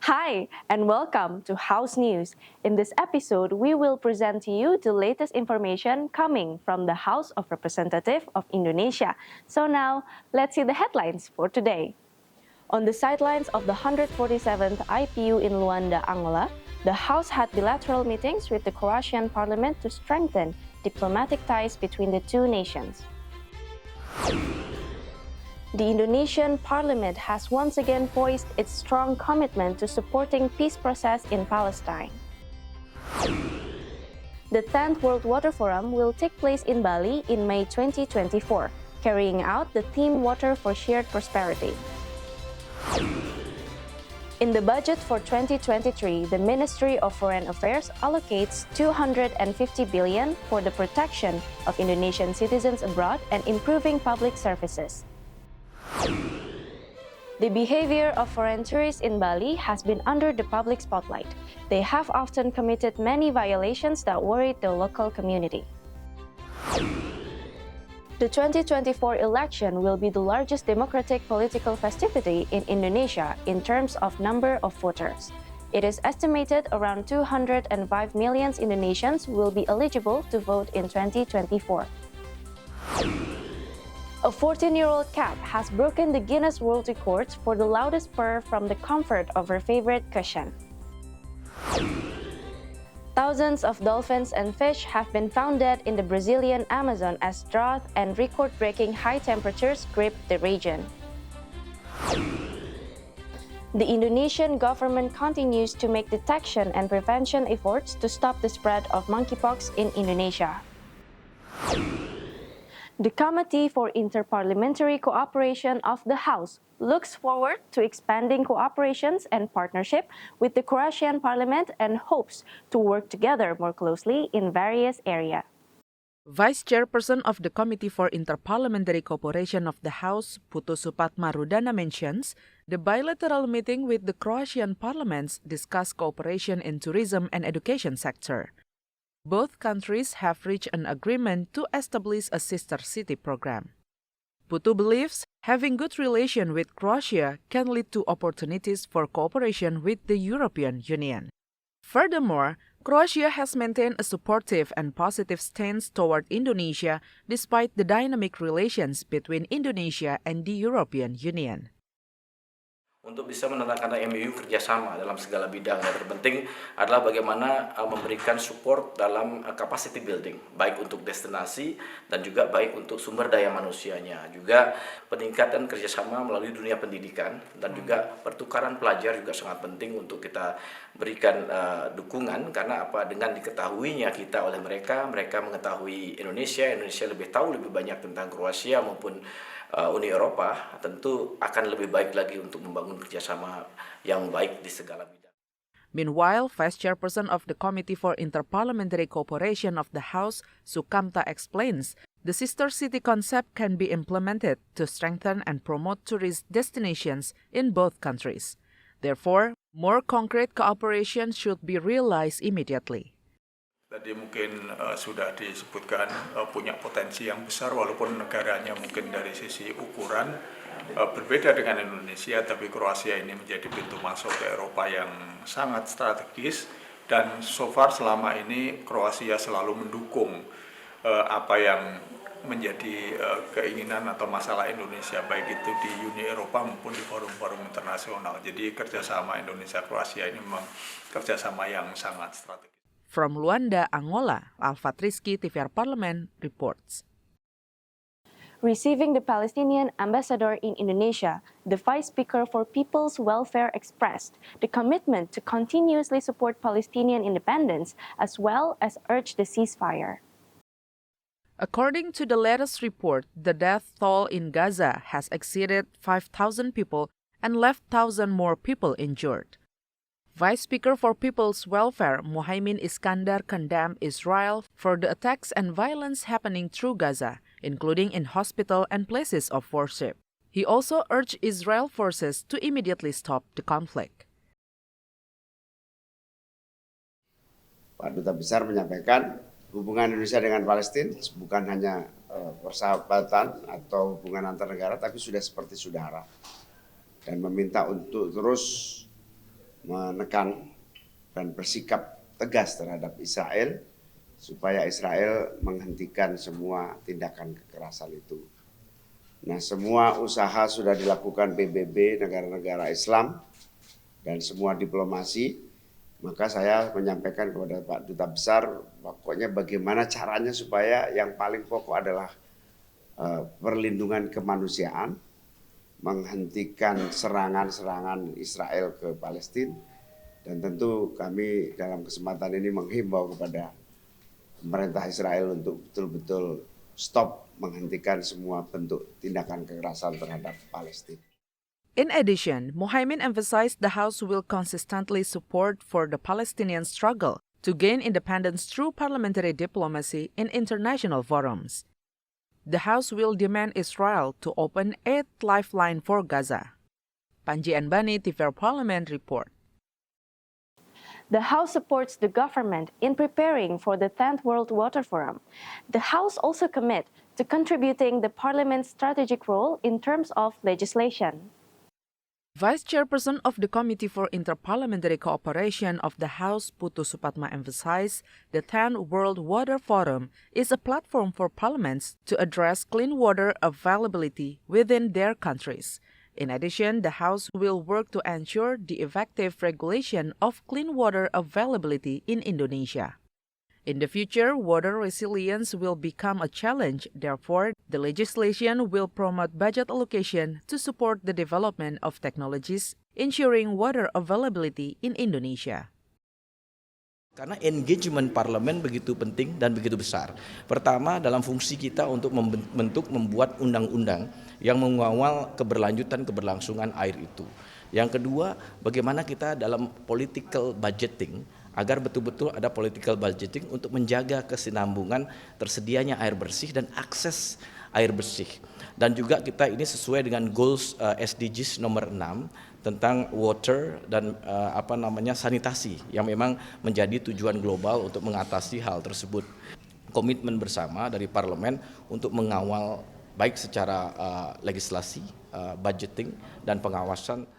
Hi, and welcome to House News. In this episode, we will present to you the latest information coming from the House of Representatives of Indonesia. So now, let's see the headlines for today. On the sidelines of the 147th IPU in Luanda, Angola, the House had bilateral meetings with the Croatian Parliament to strengthen diplomatic ties between the two nations. The Indonesian Parliament has once again voiced its strong commitment to supporting peace process in Palestine. The 10th World Water Forum will take place in Bali in May 2024, carrying out the theme Water for Shared Prosperity. In the budget for 2023, the Ministry of Foreign Affairs allocates 250 billion for the protection of Indonesian citizens abroad and improving public services. The behavior of foreign tourists in Bali has been under the public spotlight. They have often committed many violations that worried the local community. The 2024 election will be the largest democratic political festivity in Indonesia in terms of number of voters. It is estimated around 205 million Indonesians will be eligible to vote in 2024. A 14-year-old cat has broken the Guinness World Records for the loudest purr from the comfort of her favorite cushion. Thousands of dolphins and fish have been found dead in the Brazilian Amazon as drought and record-breaking high temperatures grip the region. The Indonesian government continues to make detection and prevention efforts to stop the spread of monkeypox in Indonesia. The Committee for Interparliamentary Cooperation of the House looks forward to expanding cooperations and partnership with the Croatian Parliament and hopes to work together more closely in various areas. Vice Chairperson of the Committee for Interparliamentary Cooperation of the House, Putu Supatmarudana mentions the bilateral meeting with the Croatian parliaments discussed cooperation in tourism and education sector. Both countries have reached an agreement to establish a sister city program. Putu believes having good relation with Croatia can lead to opportunities for cooperation with the European Union. Furthermore, Croatia has maintained a supportive and positive stance toward Indonesia despite the dynamic relations between Indonesia and the European Union. Untuk bisa menandatangani MOU kerjasama dalam segala bidang. Yang terpenting adalah bagaimana memberikan support dalam capacity building, baik untuk destinasi dan juga baik untuk sumber daya manusianya. Juga peningkatan kerjasama melalui dunia pendidikan dan juga pertukaran pelajar juga sangat penting untuk kita berikan dukungan, karena apa, dengan diketahuinya kita oleh mereka mengetahui Indonesia lebih tahu lebih banyak tentang Kroasia maupun Uni Eropa, tentu akan lebih baik lagi untuk membangun kerjasama yang baik di segala bidang. Meanwhile, Vice Chairperson of the Committee for Interparliamentary Cooperation of the House, Sukamta, explains the sister city concept can be implemented to strengthen and promote tourist destinations in both countries. Therefore, more concrete cooperation should be realized immediately. Tadi mungkin sudah disebutkan punya potensi yang besar, walaupun negaranya mungkin dari sisi ukuran berbeda dengan Indonesia, tapi Kroasia ini menjadi pintu masuk ke Eropa yang sangat strategis, dan so far selama ini Kroasia selalu mendukung apa yang menjadi keinginan atau masalah Indonesia, baik itu di Uni Eropa maupun di forum-forum internasional. Jadi kerjasama Indonesia-Kroasia ini memang kerjasama yang sangat strategis. From Luanda, Angola, Alfat Rizky, TVR Parlemen, reports. Receiving the Palestinian ambassador in Indonesia, the Vice Speaker for People's Welfare expressed the commitment to continuously support Palestinian independence as well as urge the ceasefire. According to the latest report, the death toll in Gaza has exceeded 5,000 people and left 1,000 more people injured. Vice Speaker for People's Welfare Muhaimin Iskandar condemned Israel for the attacks and violence happening through Gaza, including in hospital and places of worship. He also urged Israel forces to immediately stop the conflict. Pak Duta Besar menyampaikan hubungan Indonesia dengan Palestina bukan hanya persahabatan atau hubungan antar negara, tapi sudah seperti saudara, dan meminta untuk terus menekan dan bersikap tegas terhadap Israel supaya Israel menghentikan semua tindakan kekerasan itu. Nah, semua usaha sudah dilakukan PBB, negara-negara Islam, dan semua diplomasi. Maka saya menyampaikan kepada Pak Duta Besar, pokoknya bagaimana caranya supaya yang paling pokok adalah perlindungan kemanusiaan, menghentikan serangan-serangan Israel ke Palestina, dan tentu kami dalam kesempatan ini menghimbau kepada pemerintah Israel untuk betul-betul stop menghentikan semua bentuk tindakan kekerasan terhadap Palestina. In addition, Muhaimin emphasized the House will consistently support for the Palestinian struggle to gain independence through parliamentary diplomacy in international forums. The House will demand Israel to open a lifeline for Gaza. Panji Anbani, TVR Parlemen, report. The House supports the government in preparing for the 10th World Water Forum. The House also commit to contributing the Parliament's strategic role in terms of legislation. Vice Chairperson of the Committee for Interparliamentary Cooperation of the House, Putu Supatma, emphasized the 10th World Water Forum is a platform for parliaments to address clean water availability within their countries. In addition, the House will work to ensure the effective regulation of clean water availability in Indonesia. In the future, water resilience will become a challenge. Therefore, the legislation will promote budget allocation to support the development of technologies ensuring water availability in Indonesia. Karena engagement parlemen begitu penting dan begitu besar. Pertama, dalam fungsi kita untuk membuat undang-undang yang mengawal keberlanjutan keberlangsungan air itu. Yang kedua, bagaimana kita dalam political budgeting agar betul-betul ada political budgeting untuk menjaga kesinambungan tersedianya air bersih dan akses air bersih. Dan juga kita ini sesuai dengan goals SDGs nomor 6 tentang water dan sanitasi yang memang menjadi tujuan global untuk mengatasi hal tersebut. Komitmen bersama dari parlemen untuk mengawal baik secara legislasi, budgeting dan pengawasan.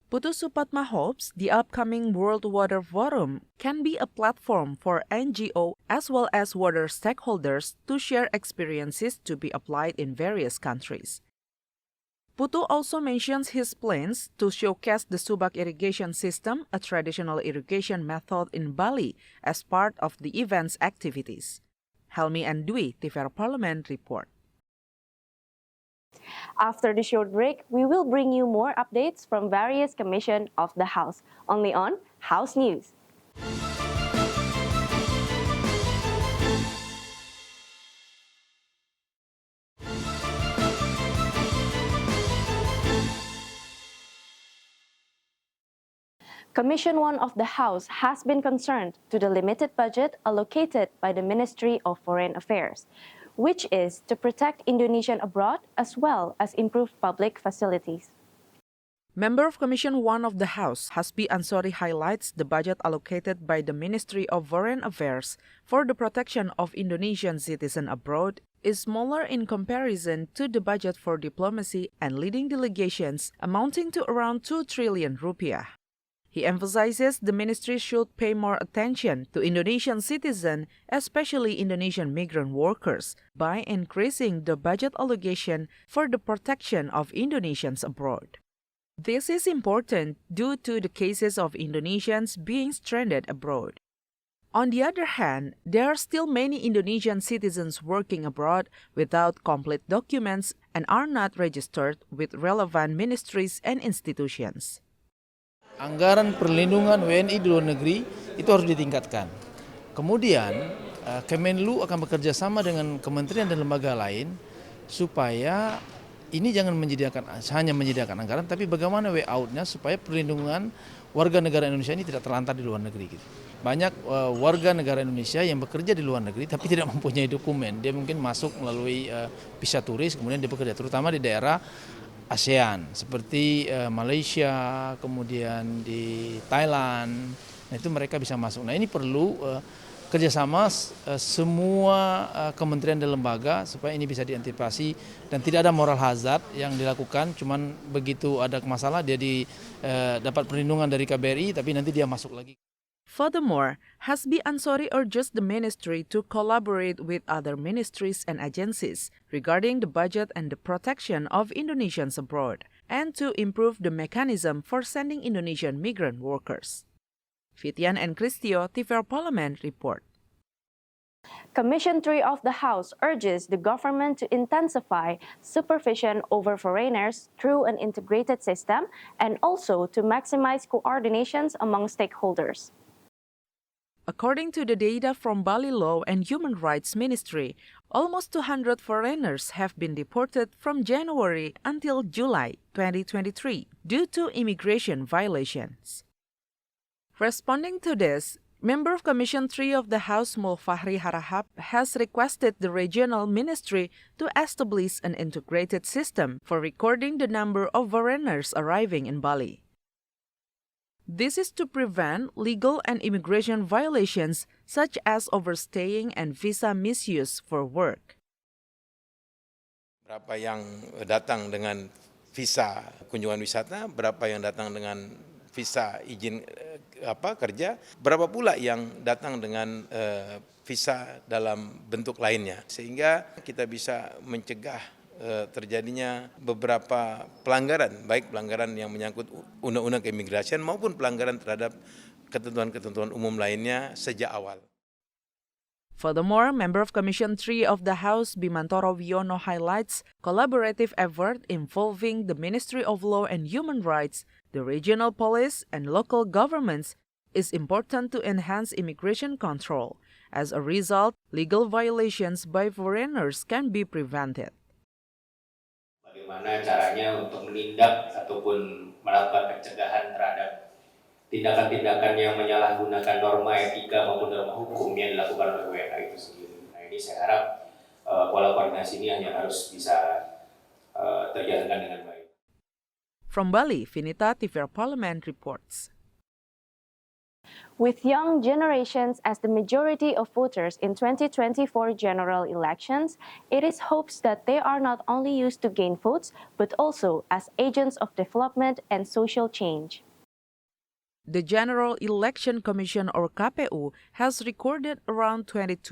Putu Supatma hopes the upcoming World Water Forum can be a platform for NGO as well as water stakeholders to share experiences to be applied in various countries. Putu also mentions his plans to showcase the Subak irrigation system, a traditional irrigation method in Bali, as part of the event's activities. Helmi and Dwi, TVR Parlemen, report. After the short break, we will bring you more updates from various commissions of the House, only on House News. Commission 1 of the House has been concerned to the limited budget allocated by the Ministry of Foreign Affairs, which is to protect Indonesian abroad as well as improve public facilities. Member of Commission 1 of the House, Hasbi Ansori, highlights the budget allocated by the Ministry of Foreign Affairs for the protection of Indonesian citizens abroad is smaller in comparison to the budget for diplomacy and leading delegations, amounting to around 2 trillion rupiah. He emphasizes the ministry should pay more attention to Indonesian citizens, especially Indonesian migrant workers, by increasing the budget allocation for the protection of Indonesians abroad. This is important due to the cases of Indonesians being stranded abroad. On the other hand, there are still many Indonesian citizens working abroad without complete documents and are not registered with relevant ministries and institutions. Anggaran perlindungan WNI di luar negeri itu harus ditingkatkan. Kemudian Kemenlu akan bekerja sama dengan kementerian dan lembaga lain supaya ini jangan hanya menyediakan anggaran, tapi bagaimana way out-nya supaya perlindungan warga negara Indonesia ini tidak terlantar di luar negeri. Gitu. Banyak warga negara Indonesia yang bekerja di luar negeri tapi tidak mempunyai dokumen. Dia mungkin masuk melalui visa turis, kemudian dia bekerja, terutama di daerah ASEAN seperti Malaysia, kemudian di Thailand. Nah itu mereka bisa masuk. Nah ini perlu kerjasama semua kementerian dan lembaga supaya ini bisa diantisipasi dan tidak ada moral hazard yang dilakukan, cuman begitu ada masalah dia dapat perlindungan dari KBRI tapi nanti dia masuk lagi. Furthermore, Hasbi Ansori urges the ministry to collaborate with other ministries and agencies regarding the budget and the protection of Indonesians abroad, and to improve the mechanism for sending Indonesian migrant workers. Fitian and Christio, TVR Parlemen report. Commission 3 of the House urges the government to intensify supervision over foreigners through an integrated system and also to maximize coordinations among stakeholders. According to the data from Bali Law and Human Rights Ministry, almost 200 foreigners have been deported from January until July 2023 due to immigration violations. Responding to this, Member of Commission 3 of the House Mulfahri Harahap has requested the regional ministry to establish an integrated system for recording the number of foreigners arriving in Bali. This is to prevent legal and immigration violations such as overstaying and visa misuse for work. Berapa yang datang dengan visa kunjungan wisata, berapa yang datang dengan visa izin kerja, berapa pula yang datang dengan visa dalam bentuk lainnya. Sehingga kita bisa mencegah terjadinya beberapa pelanggaran, baik pelanggaran yang menyangkut undang-undang keimigrasian maupun pelanggaran terhadap ketentuan-ketentuan umum lainnya sejak awal. Furthermore, Member of Commission 3 of the House Bimantoro Wiono highlights collaborative effort involving the Ministry of Law and Human Rights, the regional police, and local governments is important to enhance immigration control. As a result, legal violations by foreigners can be prevented. Bagaimana caranya untuk menindak ataupun melakukan pencegahan terhadap tindakan-tindakan yang menyalahgunakan norma etika maupun norma hukum yang dilakukan oleh WNA itu sendiri. Nah, ini saya harap pola koordinasi ini hanya harus bisa terjalankan dengan baik. From Bali, Vinita, TVR Parlemen reports. With young generations as the majority of voters in 2024 general elections, it is hopes that they are not only used to gain votes, but also as agents of development and social change. The General Election Commission or KPU has recorded around 22%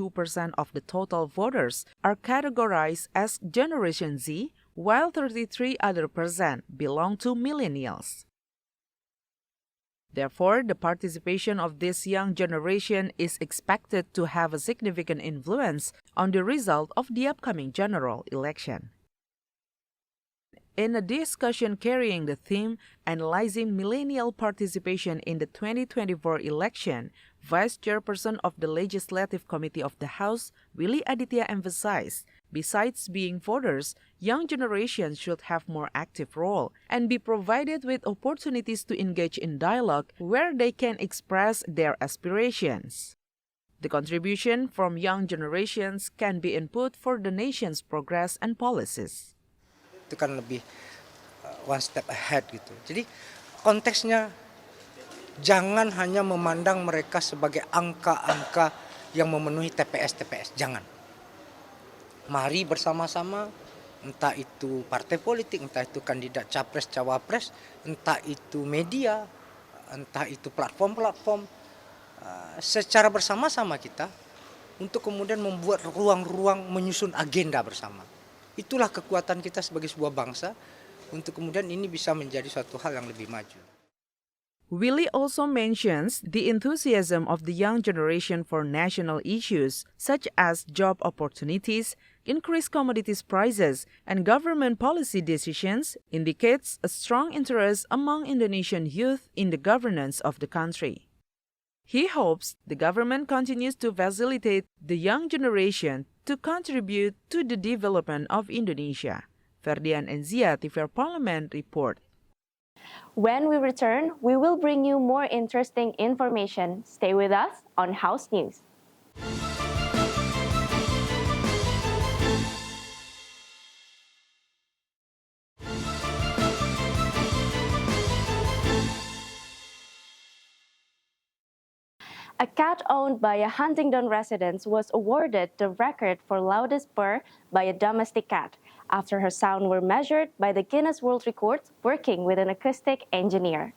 of the total voters are categorized as Generation Z, while 33% belong to millennials. Therefore, the participation of this young generation is expected to have a significant influence on the result of the upcoming general election. In a discussion carrying the theme Analyzing Millennial Participation in the 2024 Election, Vice Chairperson of the Legislative Committee of the House, Willy Aditya emphasized, besides being voters, young generations should have more active role and be provided with opportunities to engage in dialogue where they can express their aspirations. The contribution from young generations can be input for the nation's progress and policies. Itu kan lebih one step ahead gitu. Jadi konteksnya jangan hanya memandang mereka sebagai angka-angka yang memenuhi TPS, jangan. Mari bersama-sama, entah itu partai politik, entah itu kandidat capres, cawapres, entah itu media, entah itu platform-platform, secara bersama-sama kita untuk kemudian membuat ruang-ruang menyusun agenda bersama. Itulah kekuatan kita sebagai sebuah bangsa untuk kemudian ini bisa menjadi suatu hal yang lebih maju. Willy also mentions the enthusiasm of the young generation for national issues such as job opportunities, increased commodities prices, and government policy decisions indicates a strong interest among Indonesian youth in the governance of the country. He hopes the government continues to facilitate the young generation to contribute to the development of Indonesia. Ferdian and Zia, TVR Parlemen report. When we return, we will bring you more interesting information. Stay with us on House News. A cat owned by a Huntingdon resident was awarded the record for loudest purr by a domestic cat after her sound were measured by the Guinness World Records working with an acoustic engineer.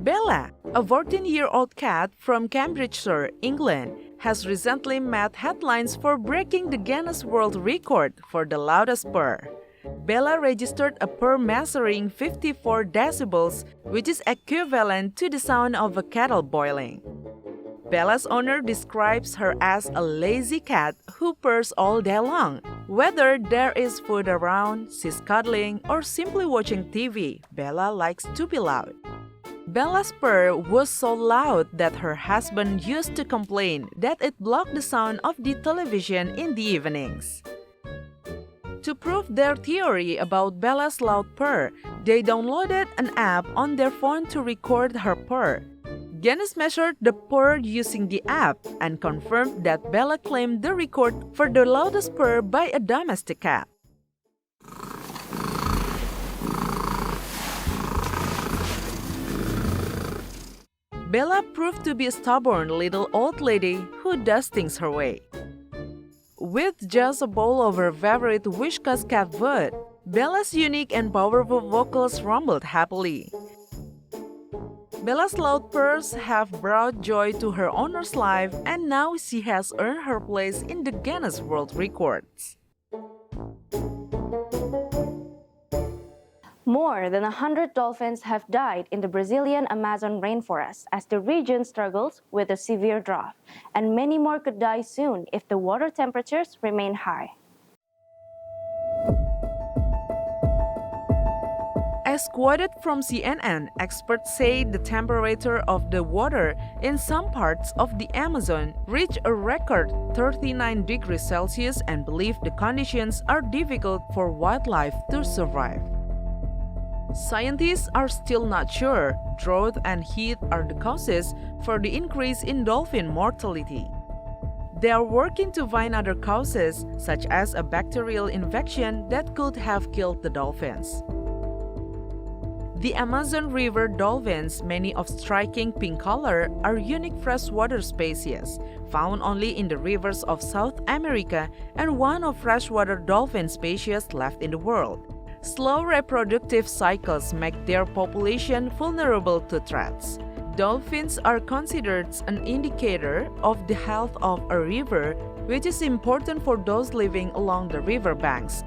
Bella, a 14-year-old cat from Cambridgeshire, England, has recently met headlines for breaking the Guinness World Record for the loudest purr. Bella registered a purr measuring 54 decibels, which is equivalent to the sound of a kettle boiling. Bella's owner describes her as a lazy cat who purrs all day long. Whether there is food around, she's cuddling, or simply watching TV, Bella likes to be loud. Bella's purr was so loud that her husband used to complain that it blocked the sound of the television in the evenings. To prove their theory about Bella's loud purr, they downloaded an app on their phone to record her purr. Guinness measured the purr using the app and confirmed that Bella claimed the record for the loudest purr by a domestic cat. Bella proved to be a stubborn little old lady who does things her way. With just a bowl of her favorite Whiskas cat food, Bella's unique and powerful vocals rumbled happily. Bella's loud purrs have brought joy to her owner's life, and now she has earned her place in the Guinness World Records. More than 100 dolphins have died in the Brazilian Amazon rainforest as the region struggles with a severe drought, and many more could die soon if the water temperatures remain high. As quoted from CNN, experts say the temperature of the water in some parts of the Amazon reached a record 39 degrees Celsius and believe the conditions are difficult for wildlife to survive. Scientists are still not sure drought and heat are the causes for the increase in dolphin mortality. They are working to find other causes, such as a bacterial infection that could have killed the dolphins. The Amazon River dolphins, many of striking pink color, are unique freshwater species, found only in the rivers of South America and one of freshwater dolphin species left in the world. Slow reproductive cycles make their population vulnerable to threats. Dolphins are considered an indicator of the health of a river, which is important for those living along the river banks.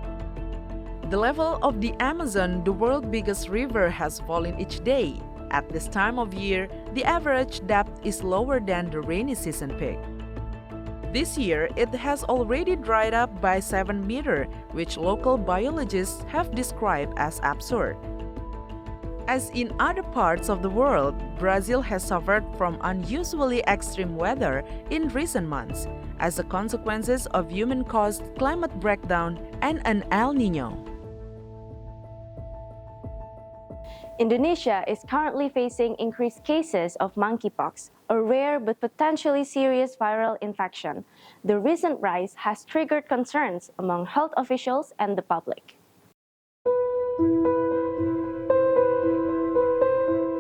The level of the Amazon, the world's biggest river, has fallen each day. At this time of year, the average depth is lower than the rainy season peak. This year, it has already dried up by 7 meters, which local biologists have described as absurd. As in other parts of the world, Brazil has suffered from unusually extreme weather in recent months as a consequence of human-caused climate breakdown and an El Niño. Indonesia is currently facing increased cases of monkeypox, a rare but potentially serious viral infection. The recent rise has triggered concerns among health officials and the public.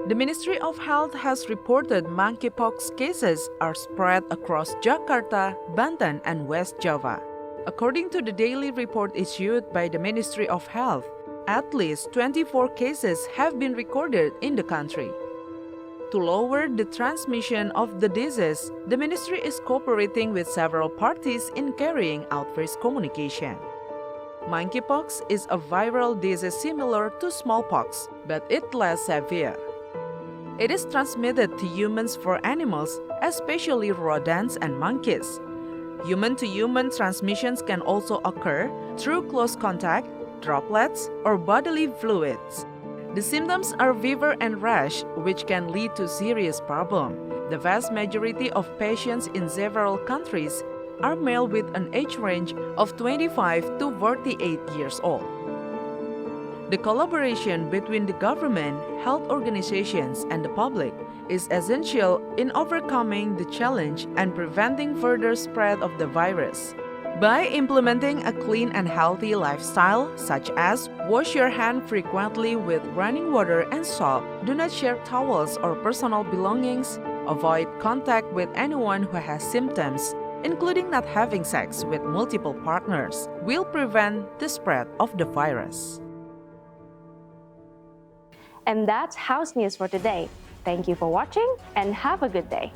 The Ministry of Health has reported monkeypox cases are spread across Jakarta, Banten, and West Java. According to the daily report issued by the Ministry of Health, at least 24 cases have been recorded in the country. To lower the transmission of the disease, the ministry is cooperating with several parties in carrying out risk communication. Monkeypox is a viral disease similar to smallpox, but it's less severe. It is transmitted to humans from animals, especially rodents and monkeys. Human-to-human transmissions can also occur through close contact, droplets, or bodily fluids. The symptoms are fever and rash, which can lead to serious problems. The vast majority of patients in several countries are male with an age range of 25 to 48 years old. The collaboration between the government, health organizations, and the public is essential in overcoming the challenge and preventing further spread of the virus. By implementing a clean and healthy lifestyle, such as wash your hand frequently with running water and soap, do not share towels or personal belongings, avoid contact with anyone who has symptoms, including not having sex with multiple partners, will prevent the spread of the virus. And that's House News for today. Thank you for watching and have a good day.